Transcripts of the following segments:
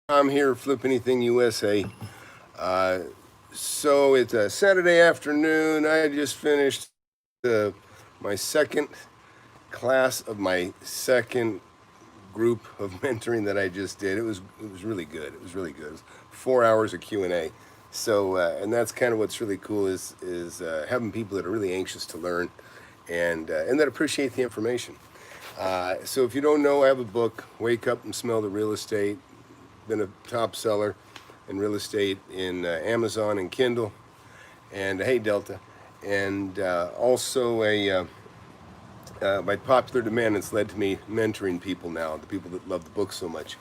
I'm here, FlipAnythingUSA. So it's a Saturday afternoon. I just finished my second class of my second group of mentoring that I just did. It was really good. It was really good. It was 4 hours of Q&A. So and that's kind of what's really cool is having people that are really anxious to learn and that appreciate the information. So if you don't know, I have a book, Wake Up and Smell the Real Estate. Been a top seller in real estate in Amazon and Kindle, and hey Delta, and also by popular demand, it's led to me mentoring people now, the people that love the book so much.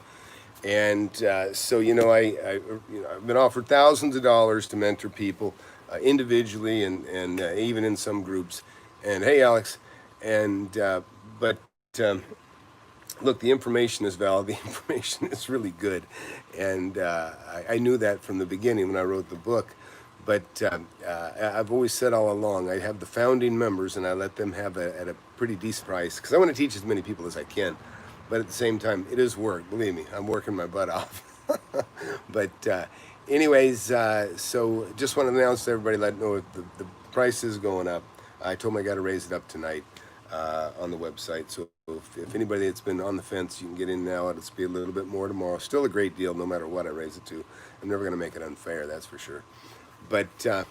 And so I've been offered thousands of dollars to mentor people individually and even in some groups. And hey Alex, and but. Look, the information is valid. The information is really good, and I knew that from the beginning when I wrote the book. But I've always said all along, I have the founding members, and I let them have at a pretty decent price because I want to teach as many people as I can. But at the same time, it is work. Believe me, I'm working my butt off. But anyways, so just want to announce to everybody, let know if the price is going up. I told them I got to raise it up tonight on the website. So if anybody that's been on the fence, you can get in now. It'll be a little bit more tomorrow. Still a great deal, no matter what I raise it to. I'm never going to make it unfair, that's for sure. But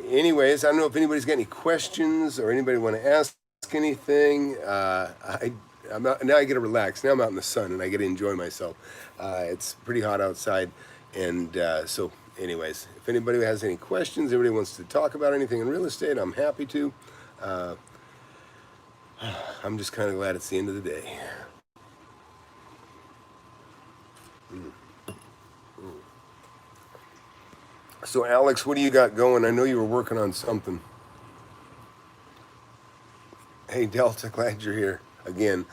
anyways, I don't know if anybody's got any questions or anybody want to ask anything. I'm out, now I get to relax. Now I'm out in the sun and I get to enjoy myself. It's pretty hot outside. And so anyways, if anybody has any questions, anybody wants to talk about anything in real estate, I'm happy to. I'm just kind of glad it's the end of the day. So Alex, what do you got going? I know you were working on something. Hey Delta, glad you're here again.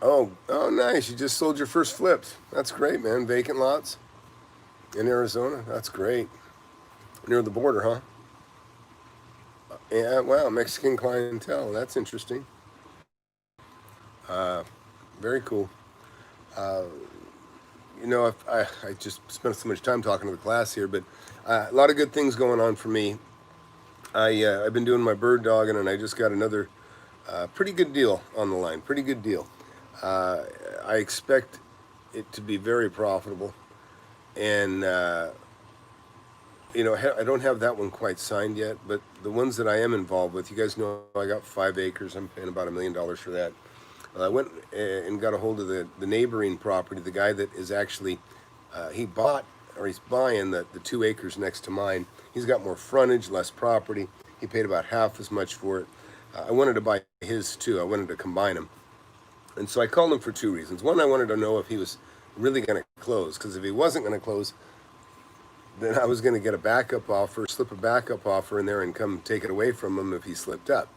Oh, nice. You just sold your first flips. That's great, man. Vacant lots in Arizona. That's great. Near the border, huh? Yeah, wow, Mexican clientele. That's interesting. Very cool. Uh, I just spent so much time talking to the class here, but a lot of good things going on for me. I've been doing my bird dogging, and I just got another pretty good deal on the line. Pretty good deal. I expect it to be very profitable, and I don't have that one quite signed yet, but the ones that I am involved with, you guys know I got 5 acres. I'm paying about $1 million for that. I went and got a hold of the neighboring property. The guy that is actually, he's buying the 2 acres next to mine. He's got more frontage, less property. He paid about half as much for it. I wanted to buy his too. I wanted to combine them. And so I called him for 2 reasons. One, I wanted to know if he was really going to close, because if he wasn't going to close, then I was going to get a backup offer, slip a backup offer in there and come take it away from him if he slipped up.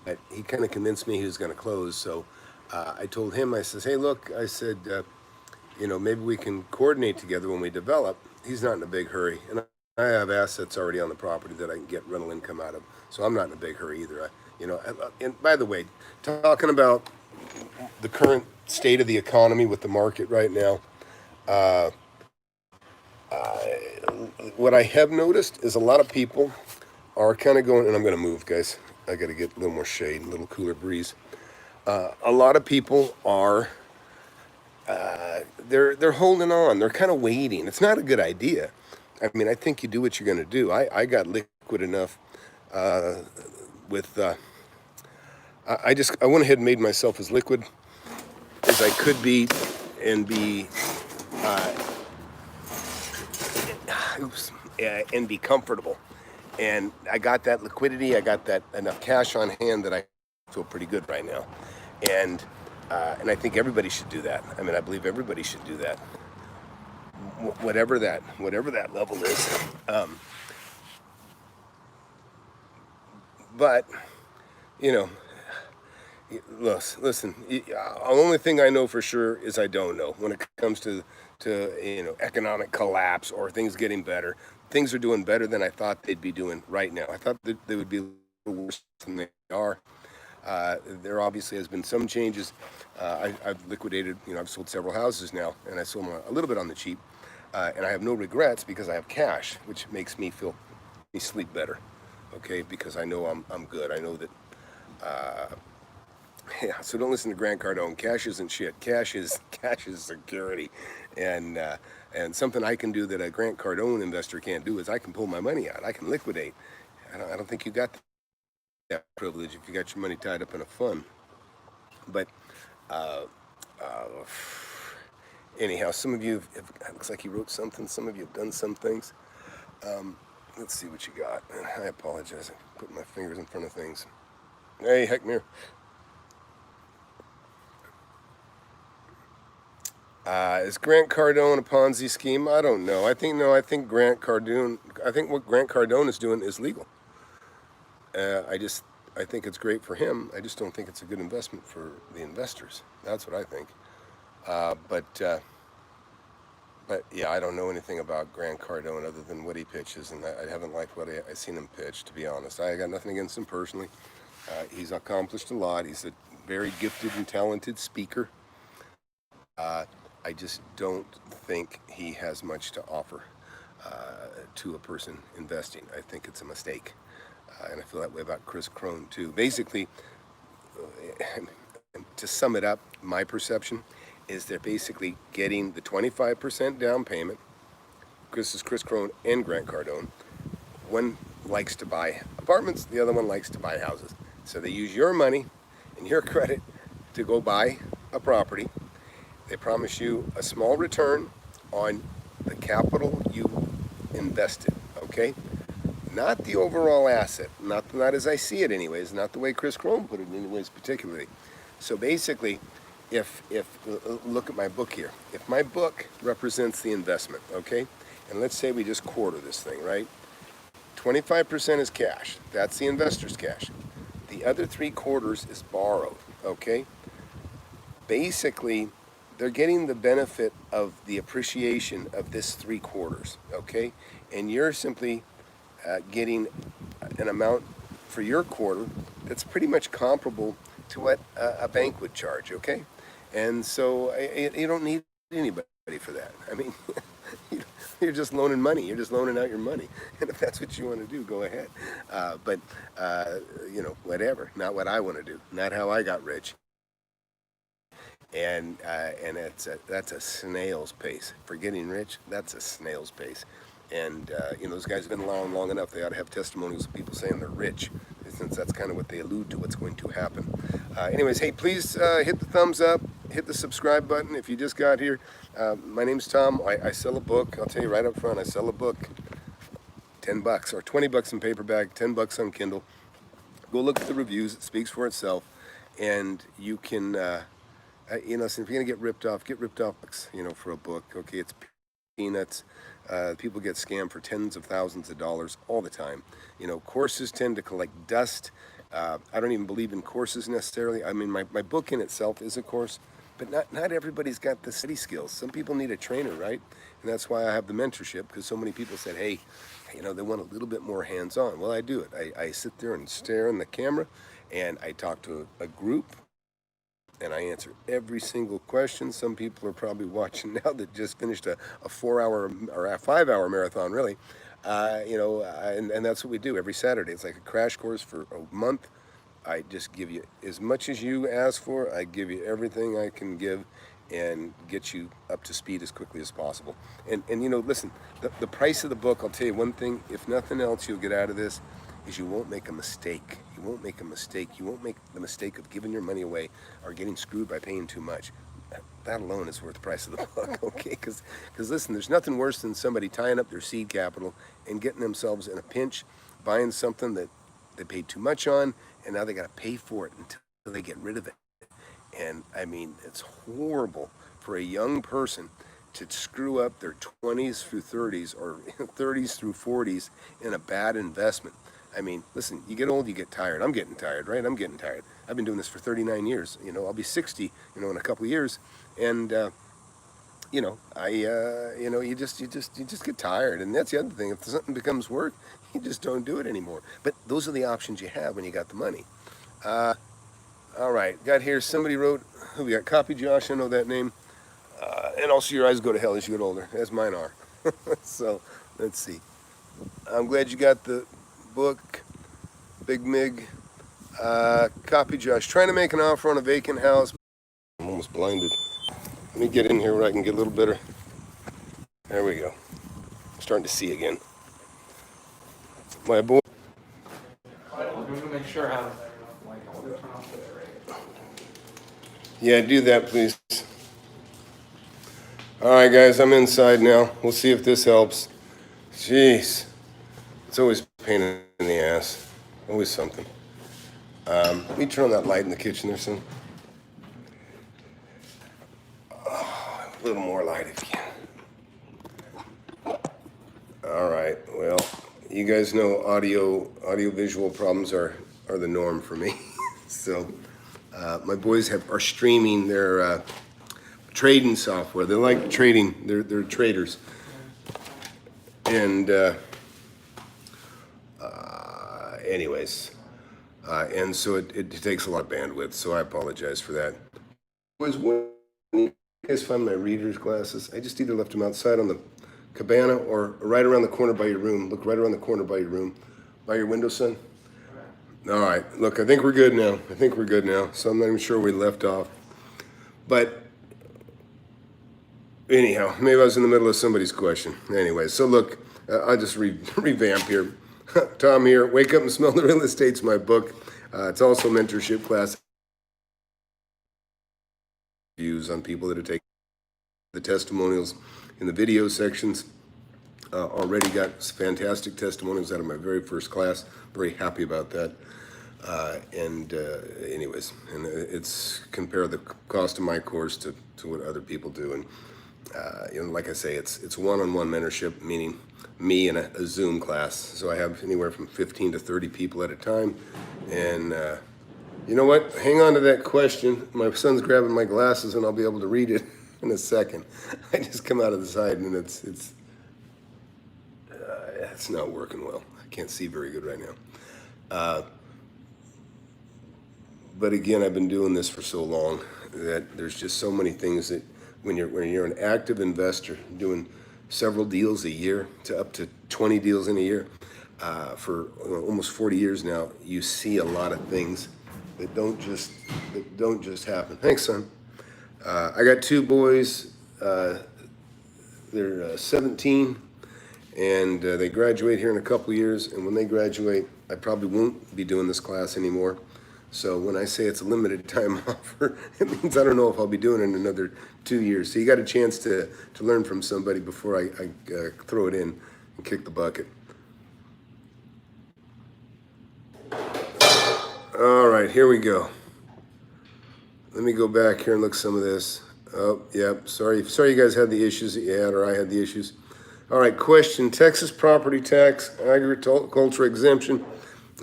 But he kind of convinced me he was going to close. So I told him, I says, hey, look, I said, maybe we can coordinate together when we develop. He's not in a big hurry. And I have assets already on the property that I can get rental income out of. So I'm not in a big hurry either. And by the way, talking about the current state of the economy with the market right now, what I have noticed is a lot of people are kind of going, and I'm going to move, guys. I got to get a little more shade, a little cooler breeze. A lot of people are, they're holding on. They're kind of waiting. It's not a good idea. I mean, I think you do what you're going to do. I got liquid enough with, I went ahead and made myself as liquid as I could be and be comfortable. And I got that liquidity. I got that enough cash on hand that I feel pretty good right now. And I think everybody should do that. I mean, I believe everybody should do that. Whatever that level is. But listen. The only thing I know for sure is I don't know when it comes to economic collapse or things getting better. Things are doing better than I thought they'd be doing right now. I thought that they would be worse than they are. There obviously has been some changes. I've liquidated, I've sold several houses now, and I sold them a little bit on the cheap, and I have no regrets because I have cash, which makes me sleep better, okay? Because I know I'm good. I know that. Yeah, so don't listen to Grant Cardone. Cash isn't shit. Cash is security, and something I can do that a Grant Cardone investor can't do is I can pull my money out. I can liquidate. I don't think you got that privilege if you got your money tied up in a fund. But uh, uh, anyhow, some of you it looks like you wrote something. Some of you have done some things. Let's see what you got. I apologize. I put my fingers in front of things. Hey, Heckmere. Is Grant Cardone a Ponzi scheme? I don't know. I think Grant Cardone. I think what Grant Cardone is doing is legal. I think it's great for him. I just don't think it's a good investment for the investors. That's what I think. But yeah, I don't know anything about Grant Cardone other than what he pitches, and I haven't liked what I seen him pitch. To be honest, I got nothing against him personally. He's accomplished a lot. He's a very gifted and talented speaker. I just don't think he has much to offer to a person investing. I think it's a mistake. And I feel that way about Chris Crone too. Basically, to sum it up, my perception is they're basically getting the 25% down payment. Chris Crone and Grant Cardone. One likes to buy apartments, the other one likes to buy houses. So they use your money and your credit to go buy a property. They promise you a small return on the capital you invested, okay? Not the overall asset, not as I see it anyways, not the way Chris Crone put it anyways particularly. So basically, if look at my book here. If my book represents the investment, okay? And let's say we just quarter this thing, right? 25% is cash. That's the investor's cash. The other 3/4 is borrowed, okay? Basically, they're getting the benefit of the appreciation of this 3/4, okay? And you're simply getting an amount for your quarter that's pretty much comparable to what a bank would charge, okay? And so you don't need anybody for that. I mean, you're just loaning money. You're just loaning out your money. And if that's what you want to do, go ahead. But whatever. Not what I want to do. Not how I got rich. And that's a snail's pace. For getting rich, that's a snail's pace. And those guys have been around long enough. They ought to have testimonials of people saying they're rich, since that's kind of what they allude to what's going to happen. Anyways, hey, please hit the thumbs up, hit the subscribe button if you just got here. My name's Tom. I sell a book. I'll tell you right up front, I sell a book, $10 or $20 in paperback, $10 on Kindle. Go look at the reviews. It speaks for itself. And you can, so if you're going to get ripped off books, for a book. Okay, it's peanuts. People get scammed for tens of thousands of dollars all the time. Courses tend to collect dust. I don't even believe in courses necessarily. I mean, my book in itself is a course, but not everybody's got the study skills. Some people need a trainer, right? And that's why I have the mentorship, because so many people said, hey, they want a little bit more hands-on. Well, I do it. I sit there and stare in the camera, and I talk to a group, and I answer every single question. Some people are probably watching now that just finished a 4-hour or a 5-hour marathon, really. And that's what we do every Saturday. It's like a crash course for a month. I just give you as much as you ask for. I give you everything I can give and get you up to speed as quickly as possible. And listen, the price of the book, I'll tell you one thing, if nothing else you'll get out of this, is you won't make a mistake. You won't make a mistake. You won't make the mistake of giving your money away or getting screwed by paying too much. That alone is worth the price of the book, okay? Because listen, there's nothing worse than somebody tying up their seed capital and getting themselves in a pinch, buying something that they paid too much on, and now they got to pay for it until they get rid of it. And I mean, it's horrible for a young person to screw up their 20s through 30s or 30s through 40s in a bad investment. I mean, listen, you get old, you get tired. I'm getting tired, right? I'm getting tired. I've been doing this for 39 years. I'll be 60, in a couple of years. And, you just get tired. And that's the other thing. If something becomes work, you just don't do it anymore. But those are the options you have when you got the money. All right, got here, somebody wrote, who we got? Copy Josh, I know that name. And also your eyes go to hell as you get older, as mine are. So, let's see. I'm glad you got the book, Big Mig. Copy Josh, trying to make an offer on a vacant house. I'm almost blinded. Let me get in here where I can get a little better. There we go. I'm starting to see again. My boy. I'm going to make sure I have all the turn off the Yeah, do that, please. All right, guys, I'm inside now. We'll see if this helps. Jeez. It's always a pain in the ass. Always something. Let me turn on that light in the kitchen there, son. Oh, a little more light if you can. All right, well, you guys know audio visual problems are the norm for me. So my boys are streaming their trading software. They like trading. They're traders. And anyways, and so it takes a lot of bandwidth. So I apologize for that. When you guys find my reader's glasses, I just either left them outside on the cabana or right around the corner by your room. Look right around the corner by your room, by your window, son. All right. Look, I think we're good now. So I'm not even sure where we left off. But anyhow, maybe I was in the middle of somebody's question. Anyway, so look, I'll just revamp here. Tom here. Wake Up and Smell the Real Estate's my book. It's also a mentorship class. Views on people that have taken the testimonials in the video sections. Already got fantastic testimonials out of my very first class. Very happy about that. Anyways, and it's compare the cost of my course to what other people do. And like I say, it's one-on-one mentorship, meaning me in a Zoom class. So I have anywhere from 15 to 30 people at a time. And you know what? Hang on to that question. My son's grabbing my glasses, and I'll be able to read it in a second. I just come out of the side, and it's not working well. I can't see very good right now. But again, I've been doing this for so long that there's just so many things that when you're an active investor doing several deals a year to up to 20 deals in a year for almost 40 years now, you see a lot of things that don't just happen. Thanks, son. I got two boys. They're 17, and they graduate here in a couple years. And when they graduate, I probably won't be doing this class anymore. So when I say it's a limited time offer, it means I don't know if I'll be doing it in another 2 years. So you got a chance to learn from somebody before I throw it in and kick the bucket. All right, here we go. Let me go back here and look some of this. Oh, yeah, sorry you guys had the issues that you had, or I had the issues. All right, question, Texas property tax, agriculture exemption.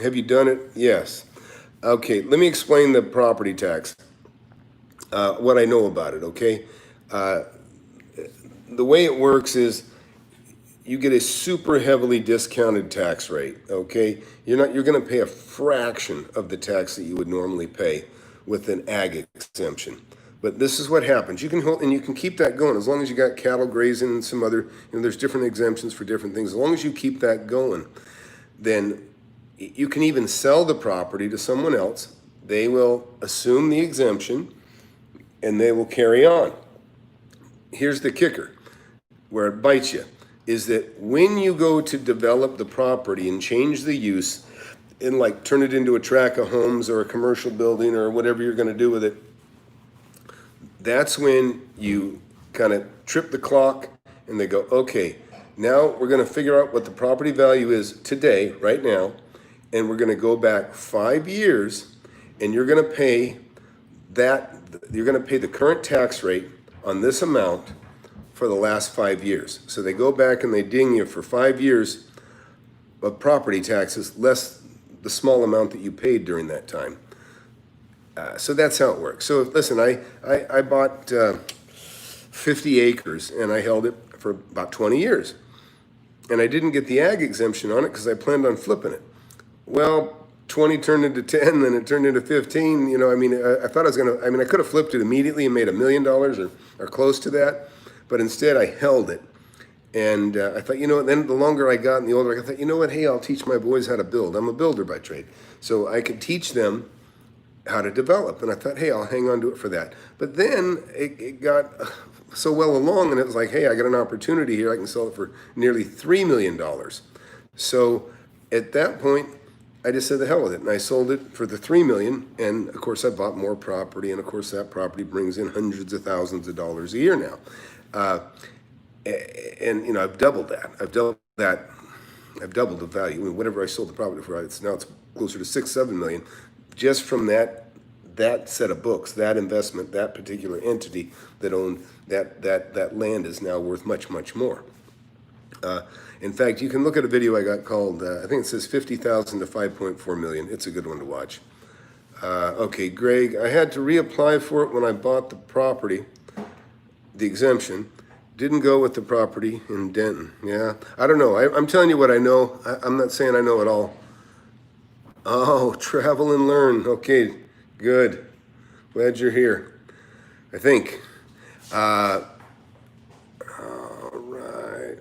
Have you done it? Yes. Okay, let me explain the property tax, what I know about it, okay? The way it works is you get a super heavily discounted tax rate, okay? You're gonna pay a fraction of the tax that you would normally pay with an ag exemption. But this is what happens. You can hold, and you can keep that going as long as you got cattle grazing and some other, there's different exemptions for different things. As long as you keep that going, then you can even sell the property to someone else. They will assume the exemption and they will carry on. Here's the kicker, where it bites you, is that when you go to develop the property and change the use and like turn it into a tract of homes or a commercial building or whatever you're gonna do with it, that's when you kind of trip the clock and they go, okay, now we're gonna figure out what the property value is today, right now, and we're gonna go back 5 years, and you're gonna pay the current tax rate on this amount for the last 5 years. So they go back and they ding you for 5 years of property taxes, less the small amount that you paid during that time. So that's how it works. So listen, I bought 50 acres and I held it for about 20 years. And I didn't get the ag exemption on it because I planned on flipping it. Well, 20 turned into 10, then it turned into 15. You know, I mean, I thought I was gonna, I mean, I could have flipped it immediately and made $1 million or close to that, but instead I held it. And I thought, you know, then the longer I got and the older I thought, you know what, hey, I'll teach my boys how to build. I'm a builder by trade. So I could teach them how to develop. And I thought, hey, I'll hang on to it for that. But then it got so well along, and it was like, hey, I got an opportunity here. I can sell it for nearly $3 million. So at that point, I just said the hell with it, and I sold it for the $3 million. And of course, I bought more property, and of course, that property brings in hundreds of thousands of dollars a year now. And you know, I've doubled that. I've doubled the value. I mean, whatever I sold the property for, it's closer to $6-7 million, just from that set of books, that investment, that particular entity that owned that land is now worth much more. In fact, you can look at a video I got called, I think it says 50,000 to 5.4 million. It's a good one to watch. Okay, Greg, I had to reapply for it when I bought the property, the exemption. Didn't go with the property in Denton. Yeah, I don't know. I'm telling you what I know. I'm not saying I know it all. Oh, travel and learn. Okay, good. Glad you're here. I think. All right.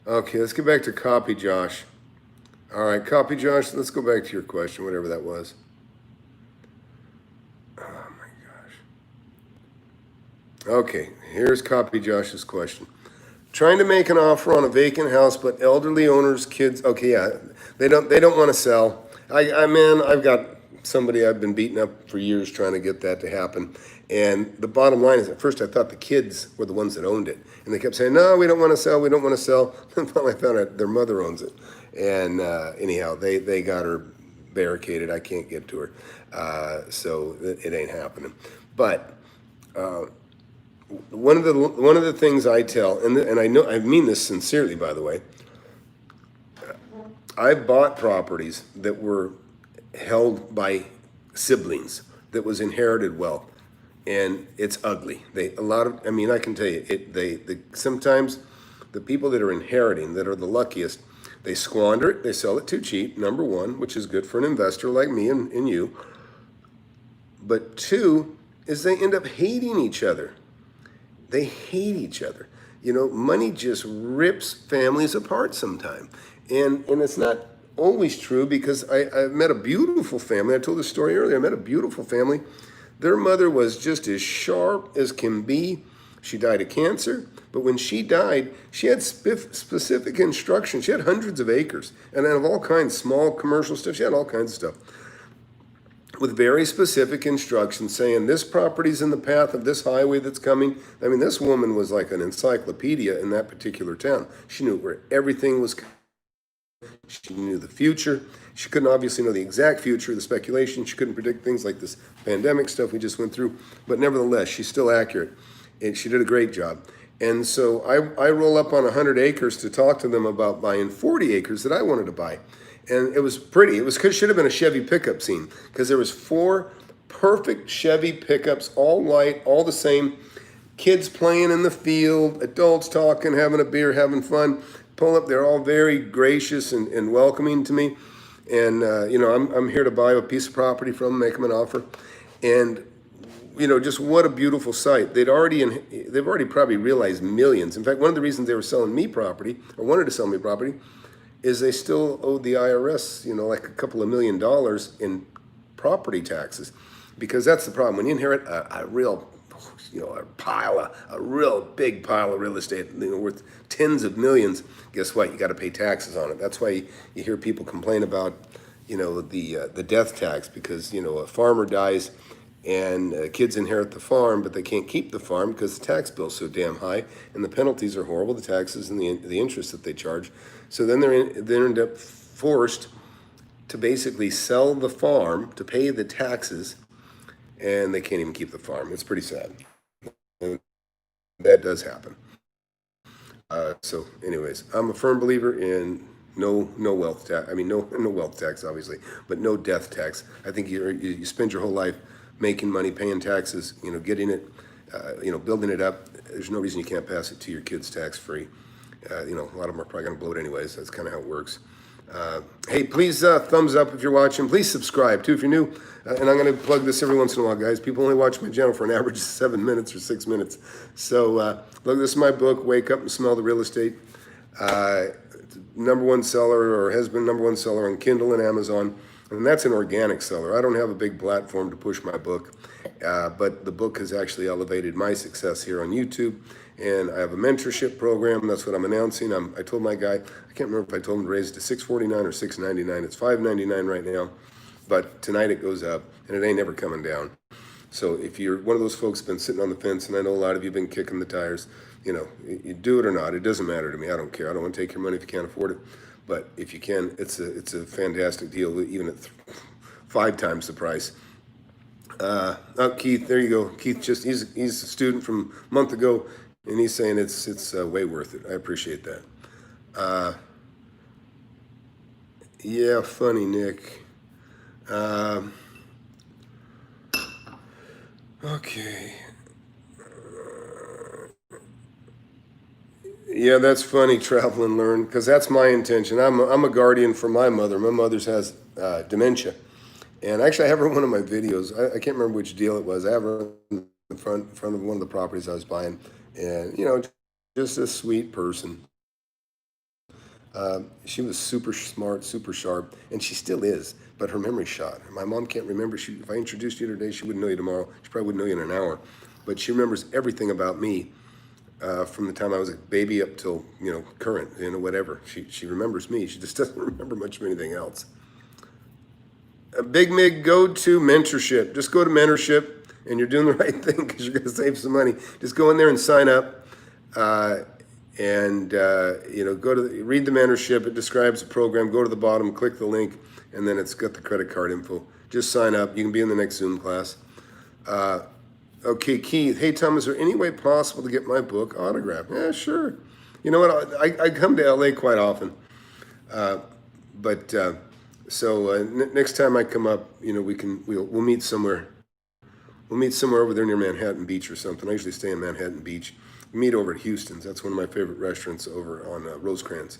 Okay, let's get back to Copy Josh. All right, Copy Josh, let's go back to your question, whatever that was. Oh my gosh. Okay, here's Copy Josh's question. Trying to make an offer on a vacant house, but elderly owners, kids, okay, yeah, they don't want to sell. Man, I've got somebody I've been beating up for years trying to get that to happen. And the bottom line is, at first I thought the kids were the ones that owned it. And they kept saying, no, we don't want to sell, we don't want to sell. And finally I found out their mother owns it. And anyhow, they got her barricaded. I can't get to her. So it ain't happening. But one of the things I tell, and I know, I mean this sincerely, by the way, I bought properties that were held by siblings, that was inherited wealth, and it's ugly. I can tell you, sometimes the people that are inheriting, that are the luckiest, they squander it, they sell it too cheap, number one, which is good for an investor like me and you. But two, is they end up hating each other. They hate each other. You know, money just rips families apart sometimes. And it's not always true, because I met a beautiful family. I told this story earlier. I met a beautiful family. Their mother was just as sharp as can be. She died of cancer, but when she died, she had specific instructions. She had hundreds of acres, and of all kinds, small commercial stuff. She had all kinds of stuff with very specific instructions saying this property's in the path of this highway that's coming. I mean, this woman was like an encyclopedia in that particular town. She knew where everything was. She knew the future. She couldn't obviously know the exact future, the speculation. She couldn't predict things like this pandemic stuff we just went through. But nevertheless, she's still accurate. And she did a great job. And so I roll up on 100 acres to talk to them about buying 40 acres that I wanted to buy. And it was pretty. Should have been a Chevy pickup scene, because there was 4 perfect Chevy pickups, all white, all the same. Kids playing in the field, adults talking, having a beer, having fun. Pull up, they're all very gracious and welcoming to me. And, you know, I'm here to buy a piece of property from them, make them an offer. And, you know, just what a beautiful sight. They've already probably realized millions. In fact, one of the reasons they were selling me property, or wanted to sell me property, is they still owed the IRS, you know, like a couple of $1 million in property taxes. Because that's the problem. When you inherit a real, you know, a real big pile of real estate, you know, worth tens of millions, guess what? You got to pay taxes on it. That's why you hear people complain about, you know, the death tax, because, you know, a farmer dies and kids inherit the farm, but they can't keep the farm because the tax bill's so damn high, and the penalties are horrible, the taxes and the interest that they charge. So then they end up forced to basically sell the farm to pay the taxes, and they can't even keep the farm. It's pretty sad. And that does happen. So anyways, I'm a firm believer in no wealth tax. I mean, no wealth tax, obviously, but no death tax. I think you spend your whole life making money, paying taxes, you know, getting it, you know, building it up. There's no reason you can't pass it to your kids tax free. You know, a lot of them are probably going to blow it anyways. That's kind of how it works. Hey, please thumbs up if you're watching. Please subscribe too if you're new. And I'm going to plug this every once in a while, guys. People only watch my channel for an average of 7 minutes or 6 minutes. So look, this is my book, Wake Up and Smell the Real Estate. Number one seller, or has been number one seller on Kindle and Amazon. And that's an organic seller. I don't have a big platform to push my book, but the book has actually elevated my success here on YouTube. And I have a mentorship program. That's what I'm announcing. I told my guy, I can't remember if I told him to raise it to $649 or $699. It's $599 right now, but tonight it goes up, and it ain't ever coming down. So if you're one of those folks been sitting on the fence, and I know a lot of you have been kicking the tires, you know, you do it or not, it doesn't matter to me. I don't care. I don't want to take your money if you can't afford it. But if you can, it's a fantastic deal, even at 5 times the price. Oh, Keith, there you go. Keith, he's a student from a month ago, and he's saying it's way worth it. I appreciate that. Yeah, funny, Nick. Okay. Yeah, that's funny, travel and learn, because that's my intention. I'm a guardian for my mother. My mother's has dementia. And actually, I have her in one of my videos. I can't remember which deal it was. I have her in the front of one of the properties I was buying. And, you know, just a sweet person. She was super smart, super sharp, and she still is, but her memory's shot. My mom can't remember. If I introduced you today, she wouldn't know you tomorrow. She probably wouldn't know you in an hour. But she remembers everything about me from the time I was a baby up till, you know, current, you know, whatever. She remembers me. She just doesn't remember much of anything else. Big Mig, go to Mentorship. Just go to Mentorship, and you're doing the right thing because you're going to save some money. Just go in there and sign up. You know, read the mentorship. It describes the program. Go to the bottom, click the link, and then it's got the credit card info. Just sign up. You can be in the next Zoom class. Okay, Keith. Hey, Tom, is there any way possible to get my book autographed? Yeah, sure. You know what? I come to LA quite often, next time I come up, you know, we'll meet somewhere. We'll meet somewhere over there near Manhattan Beach or something. I usually stay in Manhattan Beach. Meet over at Houston's. That's one of my favorite restaurants over on Rosecrans.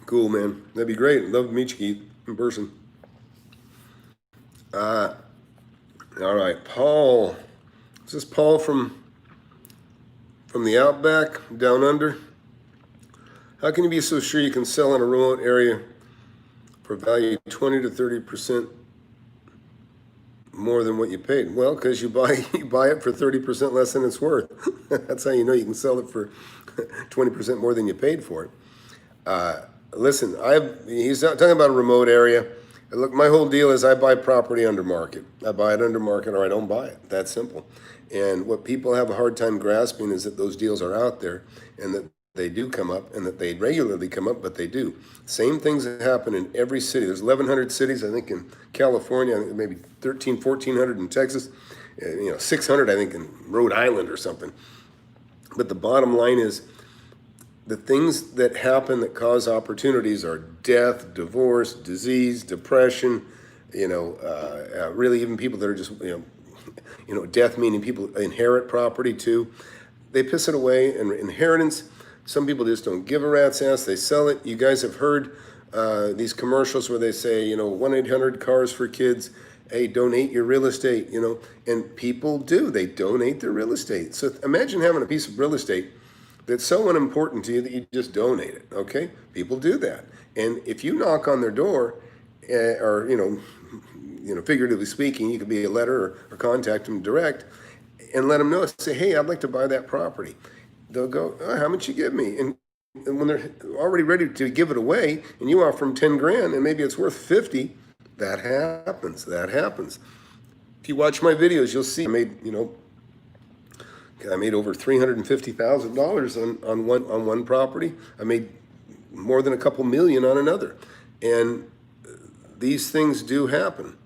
Cool, man. That'd be great. Love to meet you, Keith, in person. All right, Paul. Is this Paul from the Outback, down under? How can you be so sure you can sell in a remote area for value 20 to 30% more than what you paid? Well, because you buy it for 30% less than it's worth. That's how you know you can sell it for 20% more than you paid for it. Listen, he's not talking about a remote area. Look, my whole deal is I buy property under market. I buy it under market or I don't buy it. That's simple. And what people have a hard time grasping is that those deals are out there and that they do come up and that they regularly come up, but they do. Same things that happen in every city. There's 1,100 cities, I think, in California, I think maybe 1,400 in Texas, 600, I think, in Rhode Island or something. But the bottom line is the things that happen that cause opportunities are death, divorce, disease, depression, really even people that are just, death meaning people inherit property too. They piss it away, and inheritance, some people just don't give a rat's ass. They sell it. You guys have heard these commercials where they say, 1-800 cars for kids. Hey, donate your real estate, and people do. They donate their real estate. So imagine having a piece of real estate that's so unimportant to you that you just donate it, okay? People do that. And if you knock on their door, or, figuratively speaking, you could be a letter or contact them direct and let them know, say, hey, I'd like to buy that property. They'll go, how much you give me? And when they're already ready to give it away and you offer them 10 grand and maybe it's worth 50, that happens. If you watch my videos, you'll see I made over $350,000 on one property. I made more than a couple million on another. And these things do happen.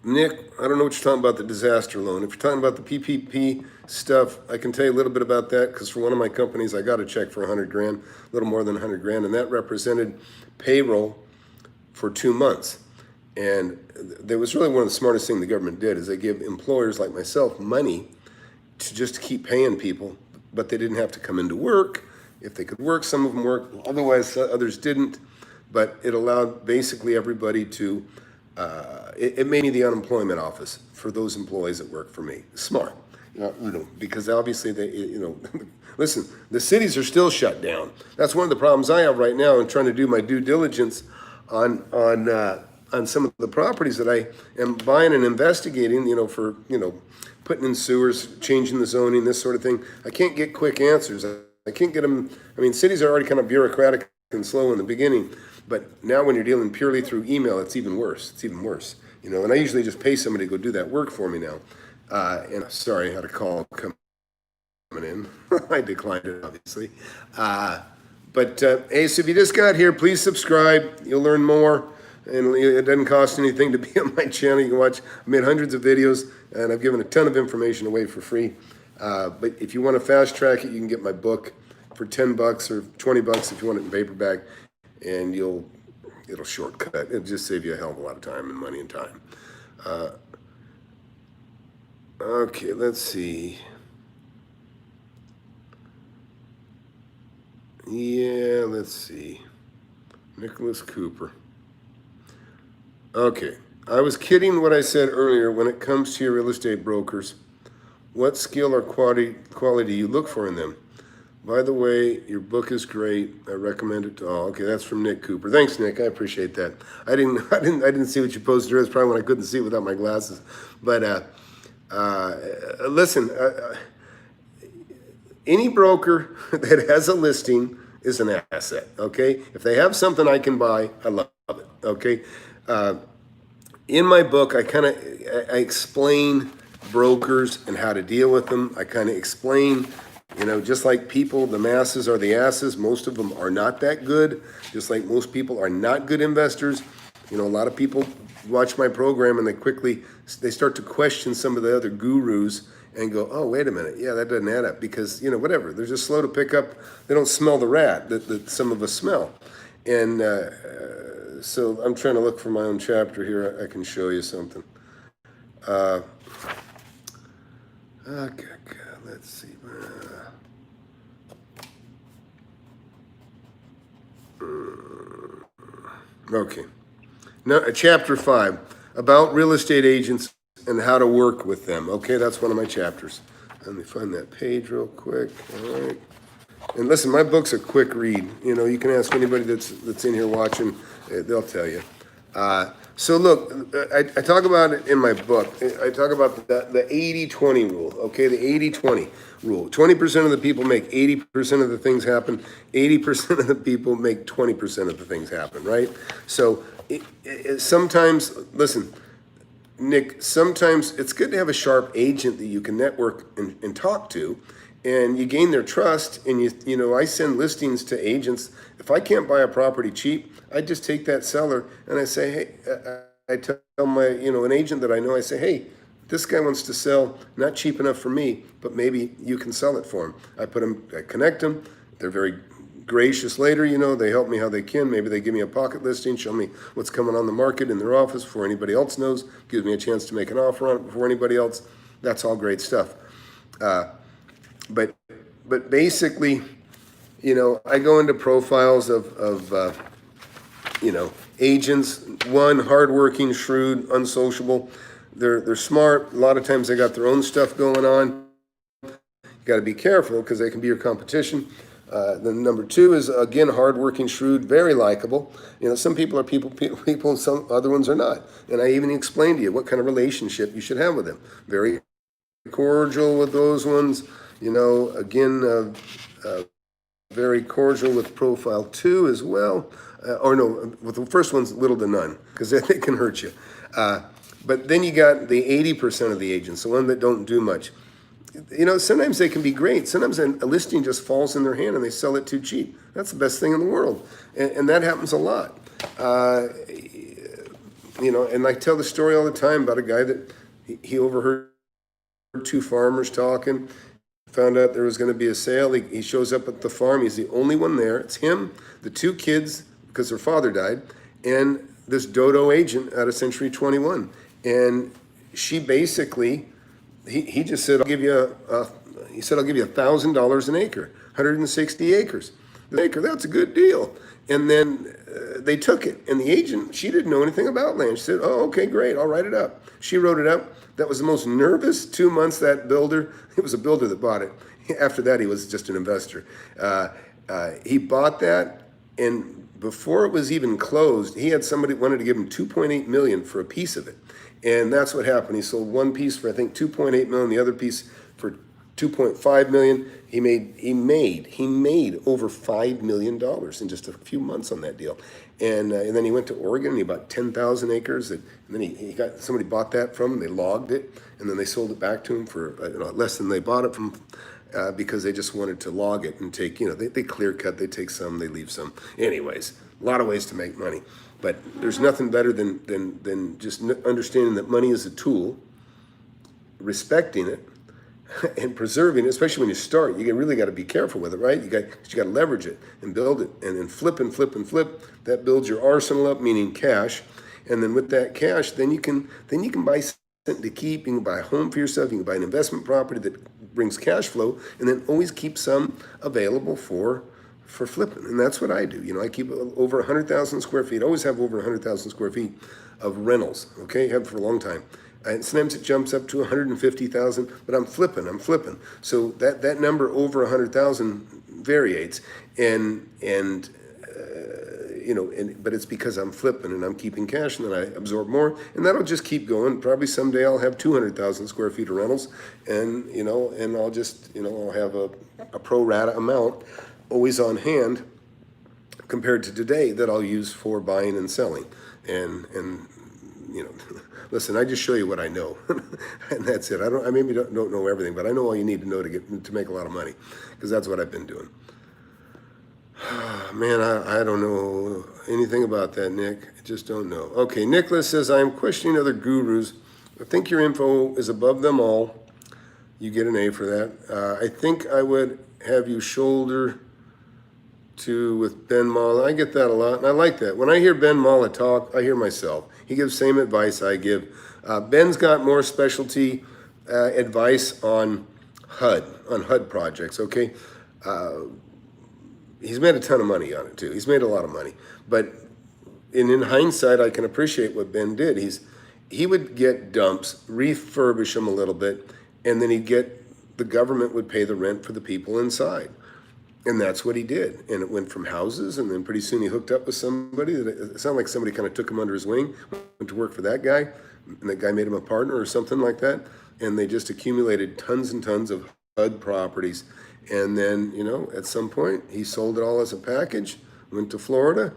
Nick, I don't know what you're talking about, the disaster loan. If you're talking about the PPP stuff, I can tell you a little bit about that because for one of my companies, I got a check for 100 grand, a little more than 100 grand, and that represented payroll for 2 months. And that was really one of the smartest things the government did is they give employers like myself money to just keep paying people, but they didn't have to come into work. If they could work, some of them worked, otherwise others didn't. But it allowed basically everybody to, it made me the unemployment office for those employees that work for me. Smart, because obviously they, listen, the cities are still shut down. That's one of the problems I have right now in trying to do my due diligence on some of the properties that I am buying and investigating, for, putting in sewers, changing the zoning, this sort of thing. I can't get quick answers. I can't get them. I mean, cities are already kind of bureaucratic and slow in the beginning, but now when you're dealing purely through email, it's even worse. It's even worse, and I usually just pay somebody to go do that work for me now. And sorry, I had a call coming in. I declined it, obviously. But hey, so if you just got here, please subscribe. You'll learn more. And it doesn't cost anything to be on my channel. You can watch. I've made hundreds of videos, and I've given a ton of information away for free. But if you want to fast track it, you can get my book for $10 or $20 if you want it in paperback, and it'll shortcut. It'll just save you a hell of a lot of time and money and time. Okay, let's see. Yeah, let's see. Nicholas Cooper. Okay, I was kidding what I said earlier when it comes to your real estate brokers. What skill or quality you look for in them? By the way, your book is great. I recommend it to all. Okay, that's from Nick Cooper. Thanks, Nick. I appreciate that. I didn't see what you posted. It's probably when I couldn't see it without my glasses. But listen, any broker that has a listing is an asset. Okay, if they have something I can buy, I love it. Okay. In my book, I explain brokers and how to deal with them. I kind of explain, just like people, the masses are the asses. Most of them are not that good. Just like most people are not good investors. A lot of people watch my program and they start to question some of the other gurus and go, oh, wait a minute. Yeah, that doesn't add up because, whatever. They're just slow to pick up. They don't smell the rat that some of us smell. And, so I'm trying to look for my own chapter here. I can show you something. Okay, let's see. Okay. Now, chapter 5 about real estate agents and how to work with them. Okay, that's one of my chapters. Let me find that page real quick. All right. And listen, my book's a quick read. You can ask anybody that's in here watching. They'll tell you. So look, I talk about it in my book. I talk about the 80-20 rule, okay? The 80-20 rule. 20% of the people make 80% of the things happen. 80% of the people make 20% of the things happen, right? So sometimes, listen, Nick, sometimes it's good to have a sharp agent that you can network and talk to, and you gain their trust. And I send listings to agents. If I can't buy a property cheap, I just take that seller and I say, hey, I tell my, an agent that I know, I say, hey, this guy wants to sell, not cheap enough for me, but maybe you can sell it for him. I connect them. They're very gracious later, they help me how they can. Maybe they give me a pocket listing, show me what's coming on the market in their office before anybody else knows, gives me a chance to make an offer on it before anybody else. That's all great stuff. But basically, I go into profiles of agents. One, hardworking, shrewd, unsociable. They're smart. A lot of times they got their own stuff going on. You got to be careful because they can be your competition. Then number 2 is, again, hardworking, shrewd, very likable. Some people are people, some other ones are not. And I even explained to you what kind of relationship you should have with them. Very cordial with those ones. Again, very cordial with profile 2 as well. With the first one's little to none, because they can hurt you. But then you got the 80% of the agents, the one that don't do much. Sometimes they can be great. Sometimes a listing just falls in their hand and they sell it too cheap. That's the best thing in the world. And that happens a lot. And I tell the story all the time about a guy that he overheard 2 farmers talking, found out there was going to be a sale. He shows up at the farm. He's the only one there. It's him, the 2 kids, because their father died, and this dodo agent out of Century 21. And she basically he just said, he said, I'll give you $1,000 an acre, 160 acres. The acre, that's a good deal. And then they took it, and the agent, she didn't know anything about land. She said, oh, okay, great, I'll write it up. She wrote it up. That was the most nervous 2 months that builder, it was a builder that bought it. After that, he was just an investor. He bought that, and before it was even closed, he had somebody wanted to give him $2.8 million for a piece of it. And that's what happened. He sold one piece for, I think, $2.8 million, the other piece for $2.5 million. He made over $5 million in just a few months on that deal. And then he went to Oregon and he bought 10,000 acres. And then he got, somebody bought that from him, they logged it, and then they sold it back to him for less than they bought it from, because they just wanted to log it and take, they clear cut, they take some, they leave some. Anyways, a lot of ways to make money. But there's nothing better than just understanding that money is a tool, respecting it, and preserving it, especially when you start. You really got to be careful with it, right? You got to leverage it and build it, and then flip and flip and flip. That builds your arsenal up, meaning cash. And then with that cash, then you can buy something to keep. You can buy a home for yourself. You can buy an investment property that brings cash flow, and then always keep some available for flipping. And that's what I do. I keep over 100,000 square feet. I always have over 100,000 square feet of rentals. Okay, have for a long time. And sometimes it jumps up to 150,000, but I'm flipping. So that number over 100,000 variates, but it's because I'm flipping and I'm keeping cash, and then I absorb more, and that'll just keep going. Probably someday I'll have 200,000 square feet of rentals, and I'll just I'll have a pro rata amount always on hand compared to today that I'll use for buying and selling, and listen, I just show you what I know, and that's it. I maybe don't know everything, but I know all you need to know to make a lot of money, because that's what I've been doing. Man, I don't know anything about that, Nick. I just don't know. Okay, Nicholas says, I am questioning other gurus. I think your info is above them all. You get an A for that. I think I would have you shoulder to with Ben Mala. I get that a lot, and I like that. When I hear Ben Mala talk, I hear myself. He gives same advice I give. Ben's got more specialty advice on HUD projects, okay? He's made a ton of money on it too. He's made a lot of money. But in hindsight, I can appreciate what Ben did. He would get dumps, refurbish them a little bit, and then the government would pay the rent for the people inside. And that's what he did. And it went from houses, and then pretty soon he hooked up with somebody. It sounded like somebody kind of took him under his wing, went to work for that guy, and that guy made him a partner or something like that. And they just accumulated tons and tons of HUD properties. And then, at some point, he sold it all as a package, went to Florida,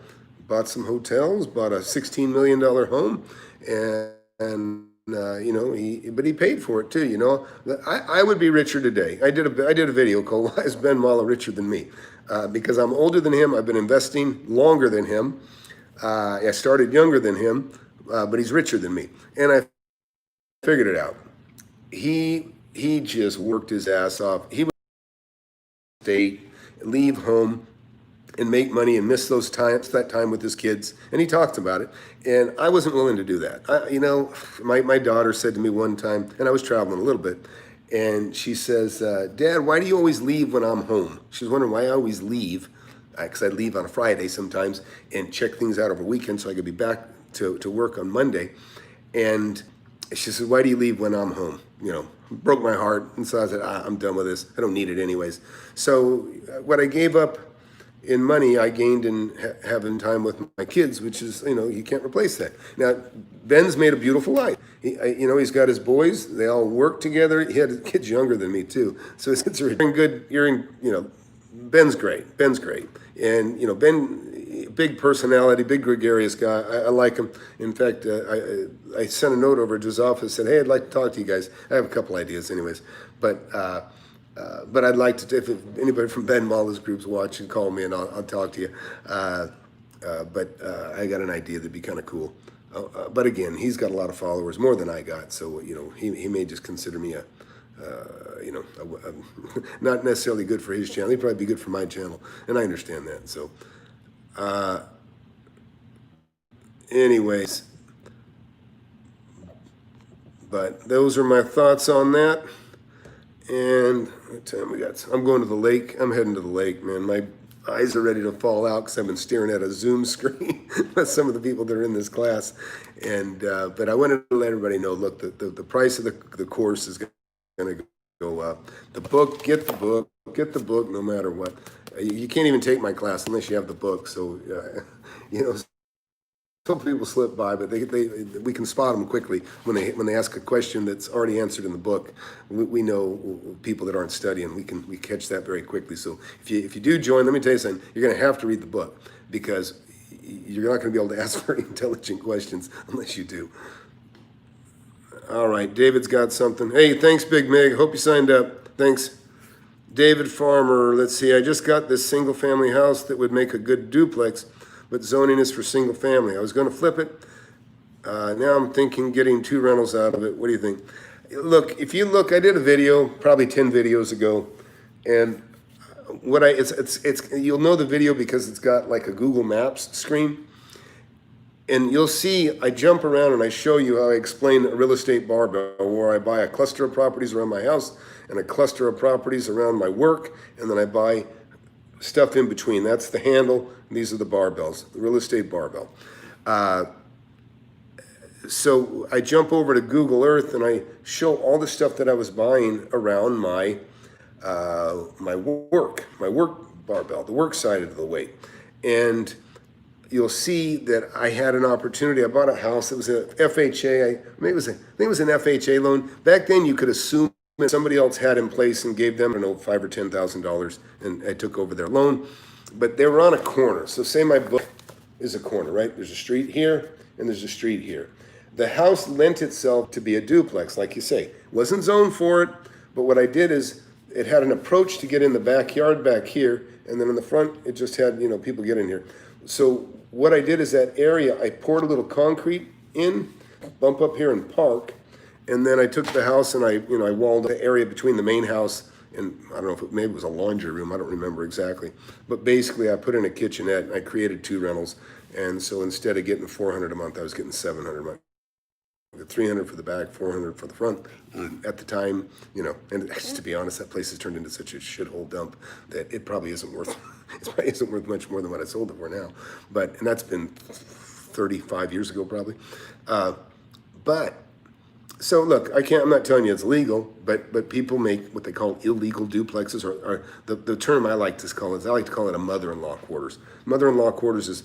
bought some hotels, bought a $16 million home, but he paid for it too. I would be richer today. I did a video called "Why is Ben Mala richer than me?" Because I'm older than him. I've been investing longer than him. I started younger than him, but he's richer than me, and I figured it out. He just worked his ass off. He would leave home and make money and miss that time with his kids. And he talked about it. And I wasn't willing to do that. My daughter said to me one time, and I was traveling a little bit, and she says, Dad, why do you always leave when I'm home? She was wondering why I always leave, because I leave on a Friday sometimes and check things out over weekend so I could be back to work on Monday. And she said, why do you leave when I'm home? Broke my heart. And so I said, I'm done with this. I don't need it anyways. So what I gave up in money, I gained in having time with my kids, which is, you can't replace that. Now, Ben's made a beautiful life. He's got his boys. They all work together. He had kids younger than me too. So it's good. Ben's great. And, Ben, big personality, big gregarious guy. I like him. In fact, I sent a note over to his office, said, hey, I'd like to talk to you guys. I have a couple ideas anyways. But I'd like to, if anybody from Ben Mala's group's watching, call me and I'll talk to you. But I got an idea that'd be kind of cool. But again, he's got a lot of followers, more than I got. So, he may just consider me not necessarily good for his channel. He'd probably be good for my channel. And I understand that. So, anyways, But those are my thoughts on that. And what time we got? I'm going to the lake. I'm heading to the lake, man. My eyes are ready to fall out because I've been staring at a Zoom screen with some of the people that are in this class. And but I wanted to let everybody know, look, the price of the course is going to go up. The book, get the book no matter what. You can't even take my class unless you have the book. So, you know, some people slip by, but we can spot them quickly when they ask a question that's already answered in the book. We know people that aren't studying. We catch that very quickly. So if you do join, let me tell you something. You're going to have to read the book because you're not going to be able to ask very intelligent questions unless you do. All right, David's got something. Hey, thanks, Big Mig. Hope you signed up. Thanks. David Farmer, let's see. I just got this single family house that would make a good duplex, but zoning is for single family. I was going to flip it. Now I'm thinking getting 2 rentals out of it. What do you think? Look, if you look, I did a video probably 10 videos ago, and what you'll know the video because it's got like a Google Maps screen, and you'll see I jump around and I show you how I explain a real estate barbell, where I buy a cluster of properties around my house and a cluster of properties around my work, and then I buy stuff in between. That's the handle. These are the barbells, the real estate barbell. So I jump over to Google Earth and I show all the stuff that I was buying around my work barbell, the work side of the weight. And you'll see that I had an opportunity. I bought a house. It was a FHA. I think it was an FHA loan. Back then, you could assume that somebody else had in place and gave them, I don't know, $5,000 or $10,000, and I took over their loan. But they were on a corner. So say my book is a corner, right? There's a street here and there's a street here. The house lent itself to be a duplex, like you say. Wasn't zoned for it, but what I did is it had an approach to get in the backyard back here, and then in the front, it just had, people get in here. So what I did is that area, I poured a little concrete in, bump up here and park, and then I took the house and I walled the area between the main house and I don't know if maybe it was a laundry room, I don't remember exactly. But basically I put in a kitchenette and I created 2 rentals. And so instead of getting $400 a month, I was getting $700 a month. $300 for the back, $400 for the front. And at the time, and to be honest, that place has turned into such a shithole dump that it probably isn't worth much more than what I sold it for now. And that's been 35 years ago probably. So look, I'm not telling you it's legal, but people make what they call illegal duplexes, or the term I like to call it a mother-in-law quarters. Mother-in-law quarters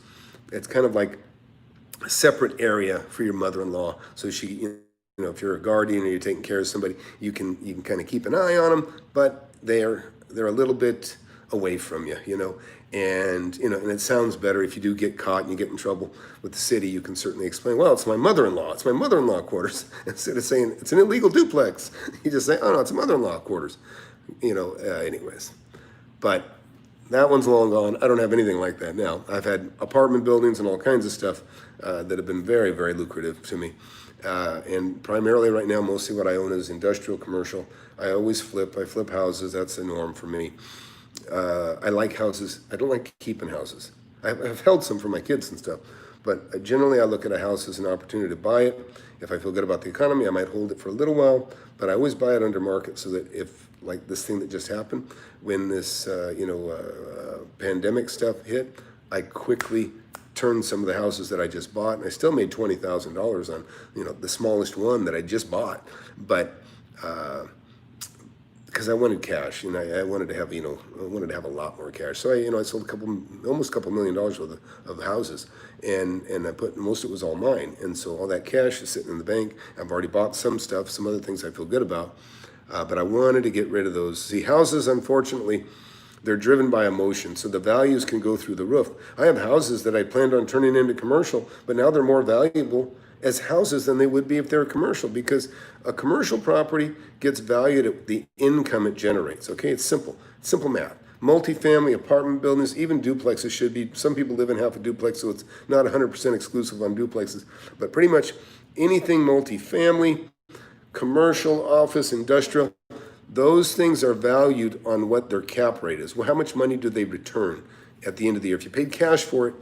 it's kind of like a separate area for your mother-in-law. So she, if you're a guardian or you're taking care of somebody, you can kind of keep an eye on them, but they're a little bit away from you, and it sounds better if you do get caught and you get in trouble with the city. You can certainly explain, well, it's my mother-in-law quarters, instead of saying it's an illegal duplex. You just say, oh no, it's a mother-in-law quarters, anyways. But that one's long gone. I don't have anything like that now. I've had apartment buildings and all kinds of stuff that have been very, very lucrative to me. And primarily right now, mostly what I own is industrial, commercial. I always flip. I flip houses. That's the norm for me. I like houses. I don't like keeping houses. I've held some for my kids and stuff. But generally, I look at a house as an opportunity to buy it. If I feel good about the economy, I might hold it for a little while. But I always buy it under market so that if, like this thing that just happened, when this pandemic stuff hit, I quickly turned some of the houses that I just bought, and I still made $20,000 on the smallest one that I just bought, but because I wanted cash, I wanted to have a lot more cash. So I sold almost a couple $1 million worth of houses, and I put most of it was all mine, and so all that cash is sitting in the bank. I've already bought some stuff, some other things I feel good about. But I wanted to get rid of those. See, houses, unfortunately, they're driven by emotion, so the values can go through the roof. I have houses that I planned on turning into commercial, but now they're more valuable as houses than they would be if they were commercial, because a commercial property gets valued at the income it generates. Okay, it's simple math. Multifamily, apartment buildings, even duplexes should be. Some people live in half a duplex, so it's not 100% exclusive on duplexes, but pretty much anything multifamily, commercial, office, industrial, those things are valued on what their cap rate is. Well, how much money do they return at the end of the year? If you paid cash for it,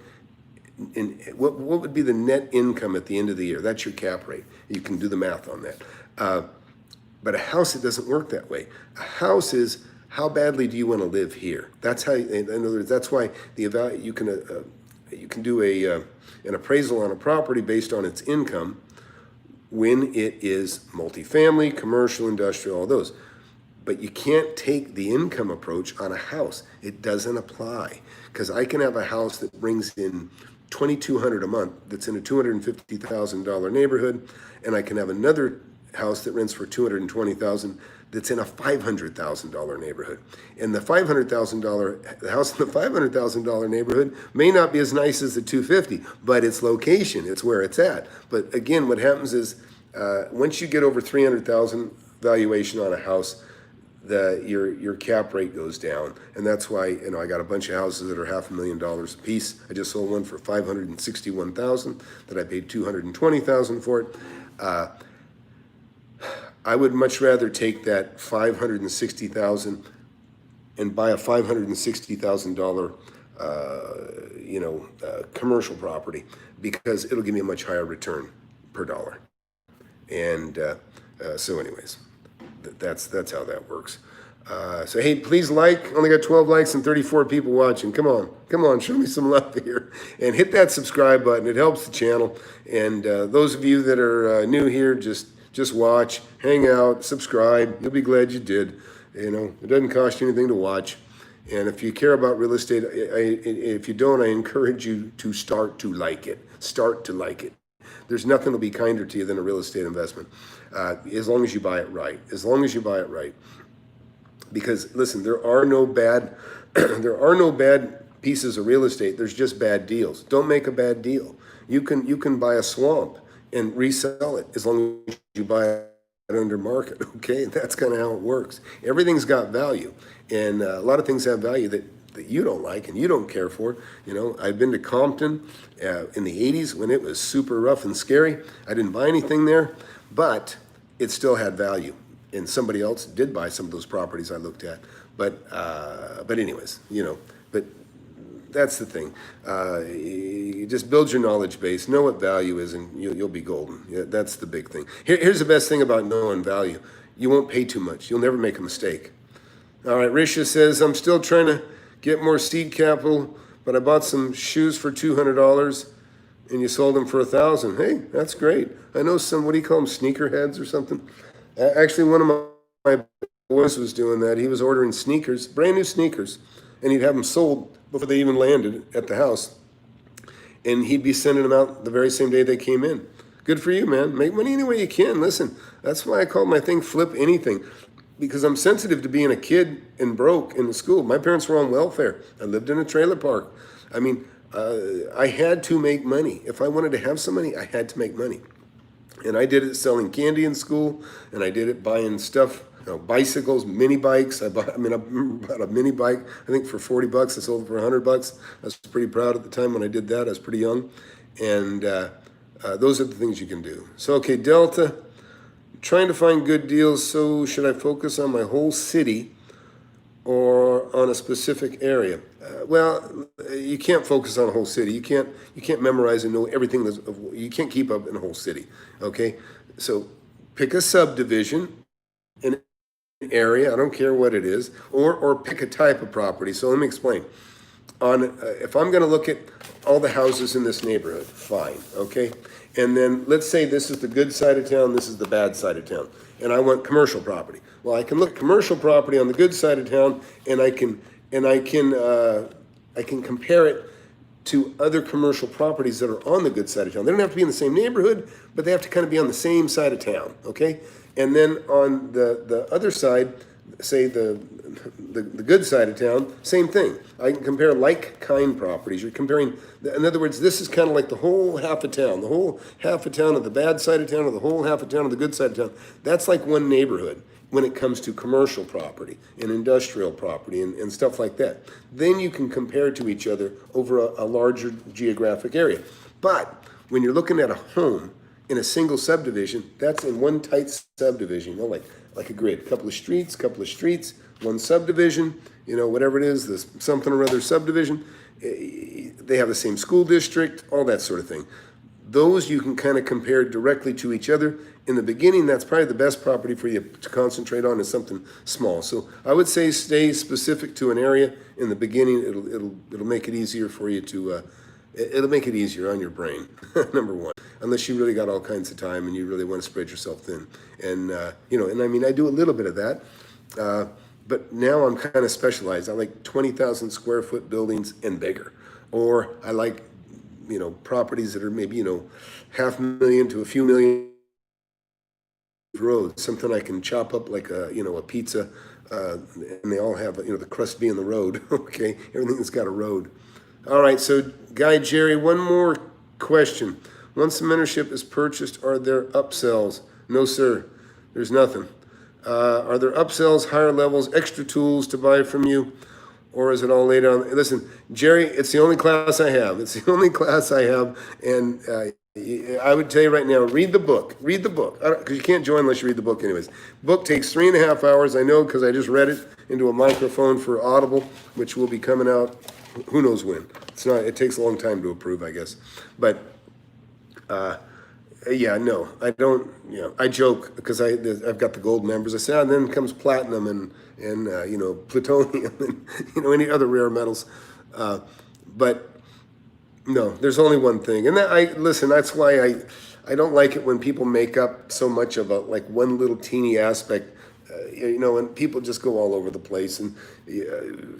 what would be the net income at the end of the year? That's your cap rate. You can do the math on that. But a house, it doesn't work that way. A house is, how badly do you want to live here? That's how. In other words, that's why you can do an appraisal on a property based on its income when it is multifamily, commercial, industrial, all those. But you can't take the income approach on a house. It doesn't apply, because I can have a house that brings in $2,200 a month that's in a $250,000 neighborhood, and I can have another house that rents for $220,000 that's in a $500,000 neighborhood. And the house in the $500,000 neighborhood may not be as nice as the $250,000, but its location, it's where it's at. But again, what happens is once you get over $300,000 valuation on a house, your cap rate goes down. And that's why, I got a bunch of houses that are $500,000 a piece. I just sold one for $561,000 that I paid $220,000 for it. I would much rather take that $560,000 and buy a $560,000 commercial property, because it'll give me a much higher return per dollar. And so anyways, that's how that works. So hey, please only got 12 likes and 34 people watching. Come on, show me some love here. And hit that subscribe button. It helps the channel. And those of you that are new here, just watch, hang out, subscribe. You'll be glad you did. It doesn't cost you anything to watch. And if you care about real estate, if you don't, I encourage you to start to like it. Start to like it. There's nothing that'll be kinder to you than a real estate investment, as long as you buy it right. As long as you buy it right. Because listen, there are no bad pieces of real estate. There's just bad deals. Don't make a bad deal. You can buy a swamp and resell it as long as you buy it under market. Okay, that's kind of how it works. Everything's got value, and a lot of things have value that you don't like and you don't care for. I've been to Compton in the 80s when it was super rough and scary. I didn't buy anything there, but it still had value, and somebody else did buy some of those properties I looked at. But anyways, but that's the thing. You just build your knowledge base, know what value is, and you'll be golden. Yeah, that's the big thing. Here's the best thing about knowing value. You won't pay too much. You'll never make a mistake. All right, Risha says, I'm still trying to get more seed capital, but I bought some shoes for $200 and you sold them for $1,000. Hey, that's great. I know some, what do you call them, sneakerheads or something? Actually, one of my boys was doing that. He was ordering sneakers, brand new sneakers, and he'd have them sold before they even landed at the house. And he'd be sending them out the very same day they came in. Good for you, man. Make money any way you can. Listen, that's why I call my thing Flip Anything, because I'm sensitive to being a kid and broke in the school. My parents were on welfare. I lived in a trailer park. I mean, I had to make money. If I wanted to have some money, I had to make money. And I did it selling candy in school, and I did it buying stuff, bicycles, mini bikes. I bought a mini bike, I think for $40. I sold it for $100. I was pretty proud at the time when I did that. I was pretty young. And those are the things you can do. So, okay, Delta, trying to find good deals. So should I focus on my whole city or on a specific area? Well, you can't focus on a whole city. You can't memorize and know everything. You can't keep up in a whole city. Okay, so pick a subdivision, an area. I don't care what it is, or pick a type of property. So let me explain. If I'm going to look at all the houses in this neighborhood, fine. Okay, and then let's say this is the good side of town. This is the bad side of town, and I want commercial property. Well, I can look at commercial property on the good side of town, and I can compare it to other commercial properties that are on the good side of town. They don't have to be in the same neighborhood, but they have to kind of be on the same side of town, okay? And then on the other side, say the good side of town, same thing. I can compare like kind properties. You're comparing, in other words, this is kind of like the whole half of town, the whole half of town of the bad side of town, or the whole half of town of the good side of town. That's like one neighborhood when it comes to commercial property and industrial property and stuff like that. Then you can compare to each other over a larger geographic area. But when you're looking at a home in a single subdivision, that's in one tight subdivision, like a grid, a couple of streets, one subdivision, whatever it is, this something or other subdivision. they have the same school district, all that sort of thing. Those you can kind of compare directly to each other. In the beginning, that's probably the best property for you to concentrate on, is something small. So I would say stay specific to an area in the beginning. It'll make it easier for you to, it'll make it easier on your brain, number one, unless you really got all kinds of time and you really want to spread yourself thin. And, and I mean, I do a little bit of that, but now I'm kind of specialized. I like 20,000 square foot buildings and bigger, or I like, properties that are maybe, $500,000 to a few million roads, something I can chop up like a pizza, and they all have, the crust being the road. Okay, everything that's got a road. All right, so Guy Jerry, one more question. Once the mentorship is purchased, are there upsells? No, sir, there's nothing. Are there upsells, higher levels, extra tools to buy from you? Or is it all laid on? Listen, Jerry, it's the only class I have. It's the only class I have. And I would tell you right now, read the book. Read the book. Because you can't join unless you read the book anyways. Book takes 3.5 hours. I know because I just read it into a microphone for Audible, which will be coming out who knows when. It takes a long time to approve, I guess. But yeah, no, I don't, I joke because I've got the gold members. I say, and then comes platinum and plutonium and, any other rare metals. But no, there's only one thing. And listen, that's why I don't like it when people make up so much of one little teeny aspect, and people just go all over the place and, I'm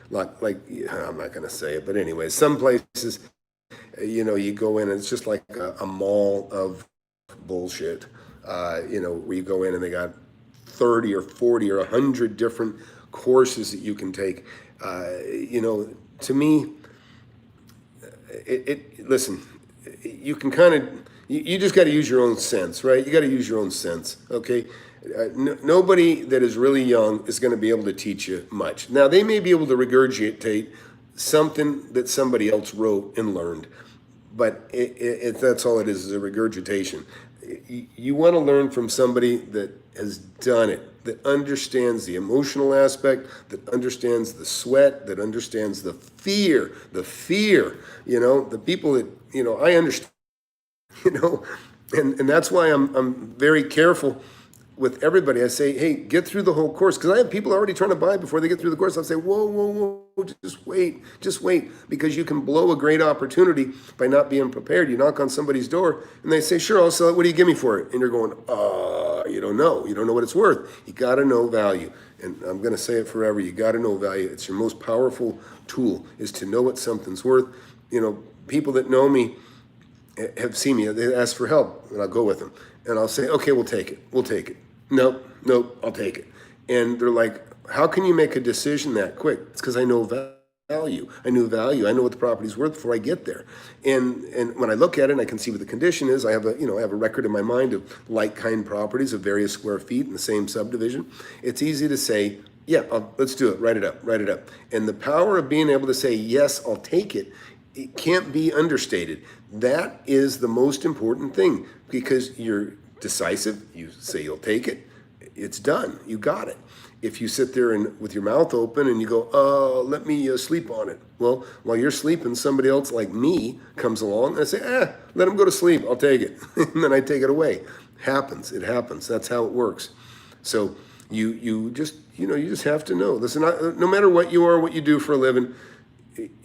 not going to say it, but anyway, some places, you go in and it's just like a mall of bullshit, where you go in and they got 30 or 40 or 100 different courses that you can take. To me, listen, you can kind of, you just got to use your own sense, right? You got to use your own sense, okay? Nobody that is really young is going to be able to teach you much. Now, they may be able to regurgitate something that somebody else wrote and learned, but that's all it is a regurgitation. You want to learn from somebody that has done it, that understands the emotional aspect, that understands the sweat, that understands the fear, the people that, I understand, and that's why I'm very careful with everybody. I say, hey, get through the whole course, because I have people already trying to buy before they get through the course. I'll say, whoa, just wait, because you can blow a great opportunity by not being prepared. You knock on somebody's door and they say, sure, I'll sell it. What do you give me for it? And you're going, you don't know what it's worth. You got to know value. And I'm going to say it forever. You got to know value. It's your most powerful tool, is to know what something's worth. People that know me have seen me. They ask for help and I'll go with them. And I'll say, okay, we'll take it. Nope, I'll take it. And they're like, how can you make a decision that quick? It's because I know value. I know what the property's worth before I get there. And when I look at it and I can see what the condition is, I have a record in my mind of like kind properties of various square feet in the same subdivision. It's easy to say, yeah, let's do it, write it up. And the power of being able to say, yes, I'll take it, it can't be understated. That is the most important thing, because you're decisive. You say you'll take it, it's done. You got it. If you sit there and with your mouth open and you go, let me sleep on it. Well, while you're sleeping, somebody else like me comes along and I say, let him go to sleep. I'll take it. And then I take it away. It happens. That's how it works. So you just have to know. Listen, no matter what you are, what you do for a living,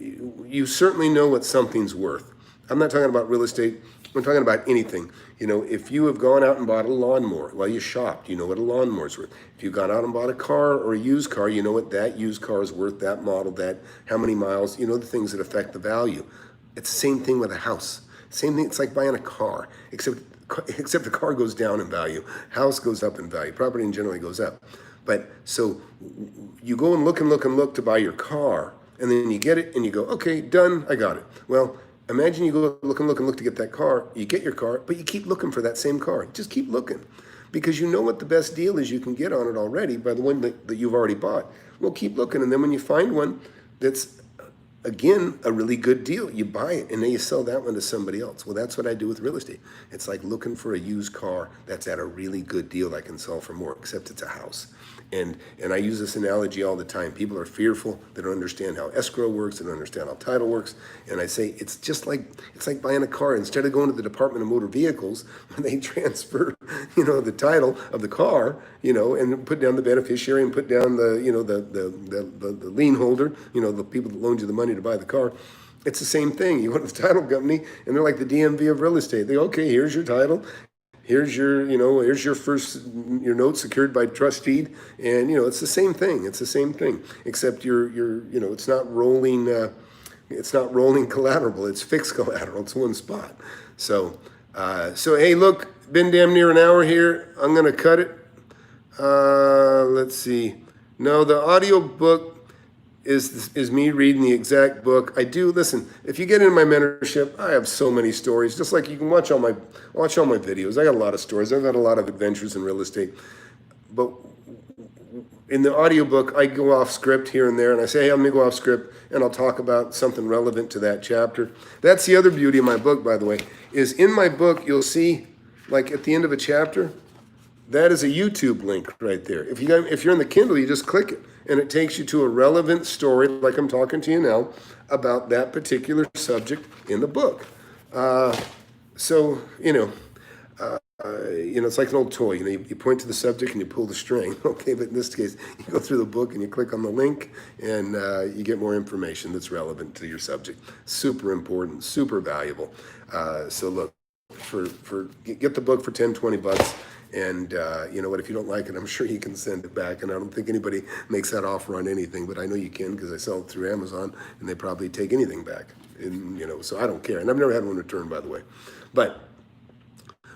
you certainly know what something's worth. I'm not talking about real estate. I'm talking about anything. If you have gone out and bought a lawnmower, well, you shopped, you know what a lawnmower's worth. If you've gone out and bought a car or a used car, you know what that used car is worth, that model, that how many miles, the things that affect the value. It's the same thing with a house. Same thing, it's like buying a car, except the car goes down in value. House goes up in value. Property in generally goes up. But so you go and look to buy your car, and then you get it and you go, okay, done, I got it. Well, imagine you go look to get that car. You get your car, but you keep looking for that same car. Just keep looking, because you know what the best deal is you can get on it already by the one that you've already bought. Well, keep looking, and then when you find one that's again, a really good deal. You buy it and then you sell that one to somebody else. Well, that's what I do with real estate. It's like looking for a used car that's at a really good deal I can sell for more, except it's a house. And I use this analogy all the time. People are fearful. They don't understand how escrow works. They don't understand how title works. And I say it's like buying a car. Instead of going to the Department of Motor Vehicles, when they transfer, the title of the car, and put down the beneficiary and put down the lien holder, the people that loaned you the money to buy the car. It's the same thing. You go to the title company, and they're like the DMV of real estate. They okay, here's your title. Here's your first note secured by trust deed, and it's the same thing. It's the same thing, except it's not rolling. It's not rolling collateral. It's fixed collateral. It's one spot. So hey, look, been damn near an hour here. I'm gonna cut it. Let's see. No, the audio book is me reading the exact book. I do, listen, if you get into my mentorship, I have so many stories. Just like you can watch all my videos. I got a lot of stories. I've got a lot of adventures in real estate. But in the audiobook, I go off script here and there, and I say, hey, I'm gonna go off script, and I'll talk about something relevant to that chapter. That's the other beauty of my book, by the way, is in my book, you'll see, like at the end of a chapter, that is a YouTube link right there. If you're in the Kindle, you just click it, and it takes you to a relevant story, like I'm talking to you now, about that particular subject in the book. It's like an old toy. You point to the subject and you pull the string. Okay, but in this case, you go through the book and you click on the link, and you get more information that's relevant to your subject. Super important, super valuable. So look, get the book for $10-20. And you know what, if you don't like it, I'm sure you can send it back. And I don't think anybody makes that offer on anything, but I know you can, because I sell it through Amazon, and they probably take anything back. And, so I don't care. And I've never had one returned, by the way. But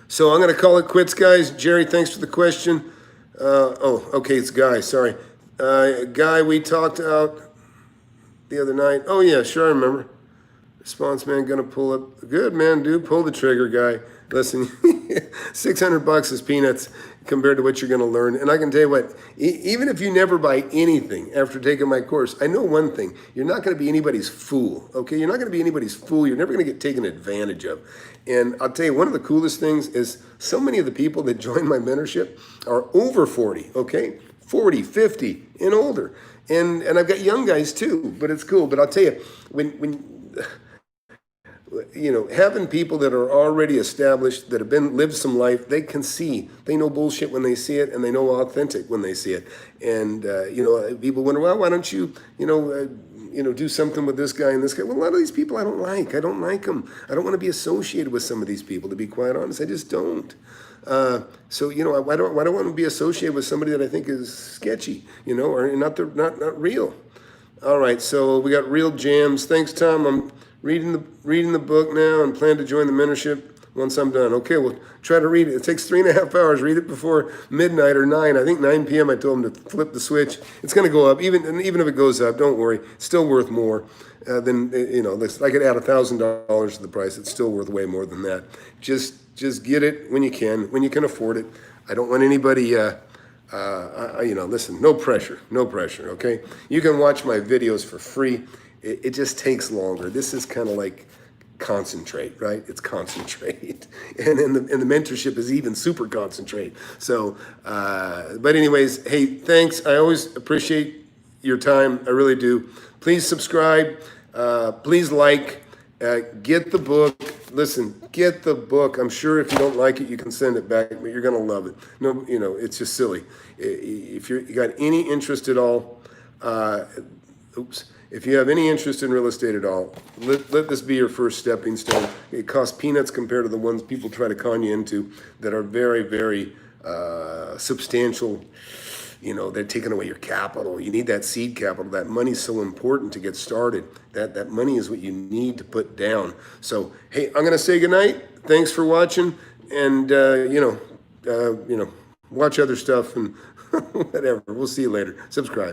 so I'm going to call it quits, guys. Jerry, thanks for the question. Okay, it's Guy. Sorry. Guy, we talked out the other night. Oh, yeah, sure, I remember. Response man, gonna pull up. Good, man, dude. Pull the trigger, guy. Listen, $600 is peanuts compared to what you're gonna learn. And I can tell you what, even if you never buy anything after taking my course, I know one thing: you're not gonna be anybody's fool. Okay, you're not gonna be anybody's fool. You're never gonna get taken advantage of. And I'll tell you, one of the coolest things is so many of the people that join my mentorship are over 40. Okay, 40, 50, and older. And I've got young guys too. But it's cool. But I'll tell you, when having people that are already established, that have lived some life, they can see, they know bullshit when they see it, and they know authentic when they see it. And people wonder, well, why don't you do something with this guy and this guy? Well, a lot of these people I don't like them. I don't want to be associated with some of these people, to be quite honest. I just don't. I don't want to be associated with somebody that I think is sketchy, or not real. All right, so we got Real Jams. Thanks, Tom. I'm reading the book now and plan to join the mentorship once I'm done. Okay, we'll try to read it. It takes 3.5 hours. Read it before midnight or 9. I think 9 p.m. I told him to flip the switch. It's going to go up. Even if it goes up, don't worry. It's still worth more than, I could add $1,000 to the price. It's still worth way more than that. Just get it when you can afford it. I don't want anybody, listen, no pressure, okay? You can watch my videos for free. It just takes longer. This is kind of like concentrate, right? It's concentrate. And the mentorship is even super concentrate. So, but anyways, hey, thanks. I always appreciate your time. I really do. Please subscribe. Please like. Get the book. Listen, get the book. I'm sure if you don't like it, you can send it back, but you're going to love it. No, it's just silly. If you got any interest at all, if you have any interest in real estate at all, let this be your first stepping stone. It costs peanuts compared to the ones people try to con you into that are very, very substantial. They're taking away your capital. You need that seed capital. That money's so important to get started. That money is what you need to put down. So, hey, I'm going to say goodnight. Thanks for watching. And, watch other stuff and whatever. We'll see you later. Subscribe.